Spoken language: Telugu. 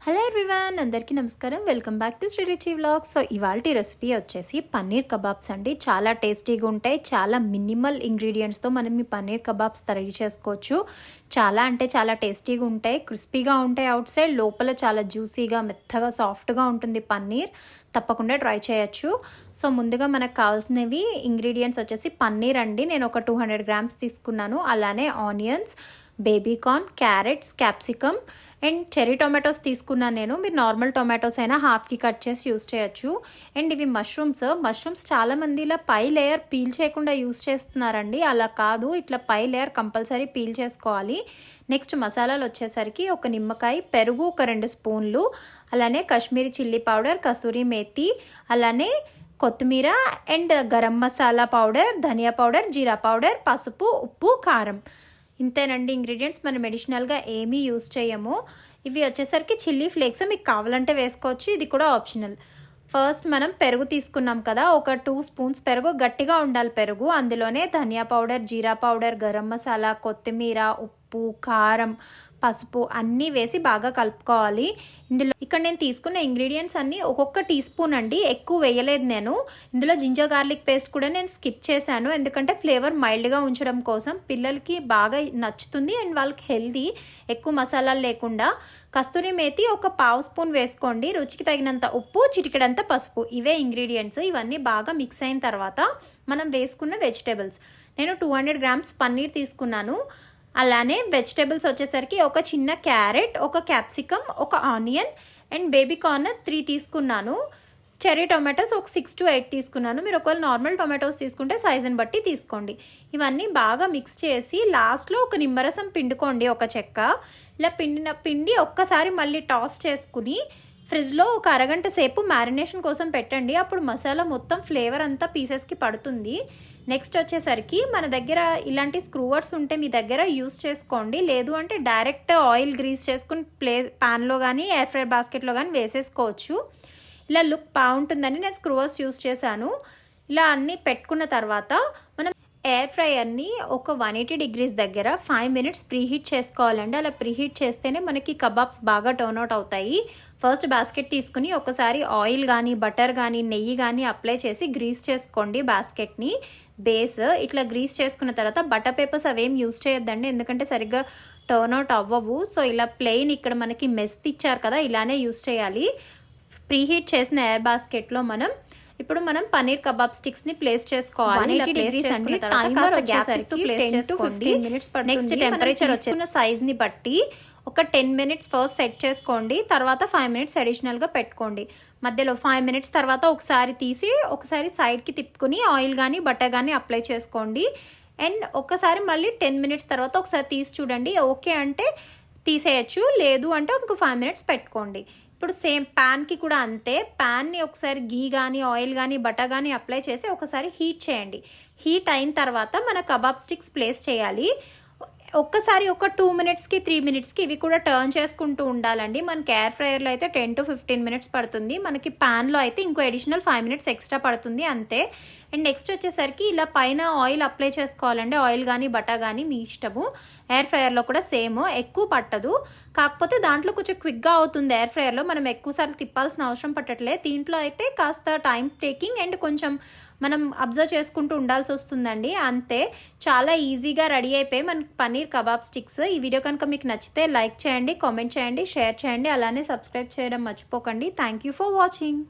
హలో ఎవ్రీవన్, అందరికీ నమస్కారం. వెల్కమ్ బ్యాక్ టు శ్రీ రుచి వ్లాగ్స్. సో ఇవాల్టి రెసిపీ వచ్చేసి పన్నీర్ కబాబ్స్ అండి. చాలా టేస్టీగా ఉంటాయి. చాలా మినిమల్ ఇంగ్రీడియంట్స్తో మనం ఈ పన్నీర్ కబాబ్స్ తయారు చేసుకోవచ్చు. చాలా అంటే చాలా టేస్టీగా ఉంటాయి. క్రిస్పీగా ఉంటాయి అవుట్ సైడ్, లోపల చాలా జ్యూసీగా మెత్తగా సాఫ్ట్గా ఉంటుంది పన్నీర్. తప్పకుండా ట్రై చేయొచ్చు. సో ముందుగా మనకు కావాల్సినవి ఇంగ్రీడియంట్స్ వచ్చేసి పన్నీర్ అండి. నేను ఒక 200 గ్రామ్స్ తీసుకున్నాను. అలానే onions, baby corn, carrots, capsicum and cherry tomatoes తీసుకున్నాను నేను. మీరు నార్మల్ టొమాటోస్ అయినా హాఫ్కి కట్ చేసి యూస్ చేయొచ్చు. అండ్ ఇవి మష్రూమ్స్ చాలామంది ఇలా పై లేయర్ పీల్ చేయకుండా యూస్ చేస్తున్నారండి. అలా కాదు, ఇట్లా పై లేయర్ కంపల్సరీ పీల్ చేసుకోవాలి. నెక్స్ట్ మసాలాలు వచ్చేసరికి ఒక నిమ్మకాయ, పెరుగు ఒక 2 స్పూన్లు, అలానే కాశ్మీరీ చిల్లీ పౌడర్, కసూరి మేతి, అలానే కొత్తిమీర అండ్ గరం మసాలా పౌడర్, ధనియా పౌడర్, జీరా పౌడర్, పసుపు, ఉప్పు, కారం. ఇంతేనండి ఇంగ్రీడియంట్స్. మనం అడిషనల్గా ఏమీ యూస్ చేయము. ఇవి వచ్చేసరికి చిల్లీ ఫ్లేక్స్ మీకు కావాలంటే వేసుకోవచ్చు, ఇది కూడా ఆప్షనల్. ఫస్ట్ మనం పెరుగు తీసుకున్నాం కదా, ఒక 2 స్పూన్స్ పెరుగు, గట్టిగా ఉండాలి పెరుగు. అందులోనే ధనియా పౌడర్, జీరా పౌడర్, గరం మసాలా, కొత్తిమీర, ఉప్పు, కారం, పసుపు అన్నీ వేసి బాగా కలుపుకోవాలి. ఇక్కడ నేను తీసుకున్న ఇంగ్రీడియంట్స్ అన్నీ ఒక్కొక్క టీ స్పూన్ అండి, ఎక్కువ వేయలేదు నేను. ఇందులో జింజర్ గార్లిక్ పేస్ట్ కూడా నేను స్కిప్ చేశాను, ఎందుకంటే ఫ్లేవర్ మైల్డ్గా ఉంచడం కోసం. పిల్లలకి బాగా నచ్చుతుంది అండ్ వాళ్ళకి హెల్దీ, ఎక్కువ మసాలాలు లేకుండా. కస్తూరి మేతి ఒక 1/2 స్పూన్ వేసుకోండి. రుచికి తగినంత ఉప్పు, చిటికెడంత పసుపు. ఇవే ఇంగ్రీడియంట్స్. ఇవన్నీ బాగా మిక్స్ అయిన తర్వాత మనం వేసుకున్న వెజిటేబుల్స్. నేను 200 గ్రామ్స్ పన్నీర్ తీసుకున్నాను. అలానే వెజిటేబుల్స్ వచ్చేసరికి ఒక చిన్న క్యారెట్, ఒక క్యాప్సికమ్, ఒక ఆనియన్ అండ్ బేబీకార్న్ 3 తీసుకున్నాను. చెర్రీ టొమాటోస్ ఒక 6 to 8 తీసుకున్నాను. మీరు ఒకవేళ నార్మల్ టొమాటోస్ తీసుకుంటే సైజుని బట్టి తీసుకోండి. ఇవన్నీ బాగా మిక్స్ చేసి లాస్ట్లో ఒక నిమ్మరసం పిండుకోండి, ఒక చెక్క. ఇలా పిండి ఒక్కసారి మళ్ళీ టాస్ చేసుకుని ఫ్రిడ్జ్లో ఒక అరగంట సేపు మ్యారినేషన్ కోసం పెట్టండి. అప్పుడు మసాలా మొత్తం ఫ్లేవర్ అంతా పీసెస్కి పడుతుంది. నెక్స్ట్ వచ్చేసరికి మన దగ్గర ఇలాంటి స్క్రూవర్స్ ఉంటే మీ దగ్గర యూస్ చేసుకోండి. లేదు అంటే డైరెక్ట్ ఆయిల్ గ్రీస్ చేసుకుని ప్యాన్లో కానీ ఎయిర్ ఫ్రైర్ బాస్కెట్లో కానీ వేసేసుకోవచ్చు. ఇలా లుక్ బాగుంటుందని నేను స్క్రూవర్స్ యూస్ చేశాను. ఇలా అన్నీ పెట్టుకున్న తర్వాత మనం ఎయిర్ ఫ్రైయర్ని ఒక 180 degrees దగ్గర 5 minutes ప్రీహీట్ చేసుకోవాలండి. అలా ప్రీహీట్ చేస్తేనే మనకి కబాబ్స్ బాగా టర్న్అవుట్ అవుతాయి. ఫస్ట్ బాస్కెట్ తీసుకుని ఒకసారి ఆయిల్ కానీ బటర్ కానీ నెయ్యి కానీ అప్లై చేసి గ్రీస్ చేసుకోండి బాస్కెట్ని. బేస్ ఇట్లా గ్రీస్ చేసుకున్న తర్వాత బటర్ పేపర్స్ అవేం యూస్ చేయొద్దండి, ఎందుకంటే సరిగ్గా టర్న్అవుట్ అవ్వవు. సో ఇలా ప్లెయిన్ ఇక్కడ మనకి మెస్ ఇచ్చారు కదా, ఇలానే యూస్ చేయాలి. ప్రీహీట్ చేసిన ఎయిర్ బాస్కెట్లో ఇప్పుడు మనం పన్నీర్ కబాబ్ స్టిక్స్ ని ప్లేస్ చేసుకోవాలి. నెక్స్ట్ టెంపరేచర్ వచ్చిన సైజ్ ని బట్టి ఒక 10 minutes ఫస్ట్ సెట్ చేసుకోండి. తర్వాత 5 minutes అడిషనల్గా పెట్టుకోండి. మధ్యలో 5 minutes తర్వాత ఒకసారి తీసి ఒకసారి సైడ్కి తిప్పుకుని ఆయిల్ కానీ బటర్ కానీ అప్లై చేసుకోండి. అండ్ ఒకసారి మళ్ళీ 10 minutes తర్వాత ఒకసారి తీసి చూడండి. ఓకే అంటే తీసేయచ్చు, లేదు అంటే ఇంకో 5 minutes పెట్టుకోండి. ఇప్పుడు సేమ్ ప్యాన్కి కూడా అంతే. ప్యాన్ని ఒకసారి గీ కానీ ఆయిల్ కానీ బటర్ కానీ అప్లై చేసి ఒకసారి హీట్ చేయండి. హీట్ అయిన తర్వాత మన కబాబ్ స్టిక్స్ ప్లేస్ చేయాలి. ఒక్కసారి ఒక 2 minutesకి 3 minutesకి ఇవి కూడా టర్న్ చేసుకుంటూ ఉండాలండి. మనకి ఎయిర్ ఫ్రైయర్లో అయితే 10 to 15 minutes పడుతుంది. మనకి ప్యాన్లో అయితే ఇంకో అడిషనల్ 5 minutes ఎక్స్ట్రా పడుతుంది, అంతే. అండ్ నెక్స్ట్ వచ్చేసరికి ఇలా పైన ఆయిల్ అప్లై చేసుకోవాలండి. ఆయిల్ కానీ బటర్ కానీ మీ ఇష్టము. ఎయిర్ ఫ్రైయర్లో కూడా సేమ్, ఎక్కువ పట్టదు. కాకపోతే దాంట్లో కొంచెం క్విక్గా అవుతుంది. ఎయిర్ ఫ్రైయర్లో మనం ఎక్కువసార్లు తిప్పాల్సిన అవసరం పట్టట్లేదు. దీంట్లో అయితే కాస్త టైం టేకింగ్ అండ్ కొంచెం మనం అబ్జర్వ్ చేసుకుంటూ ఉండాల్సి వస్తుందండి, అంతే. చాలా ఈజీగా రెడీ అయిపోయి మనకి పన్నీర్ కబాబ్ స్టిక్స్. ఈ వీడియో కనుక మీకు నచ్చితే లైక్ చేయండి, కామెంట్ చేయండి, షేర్ చేయండి, అలానే సబ్స్క్రైబ్ చేయడం మర్చిపోకండి. Thank you for watching.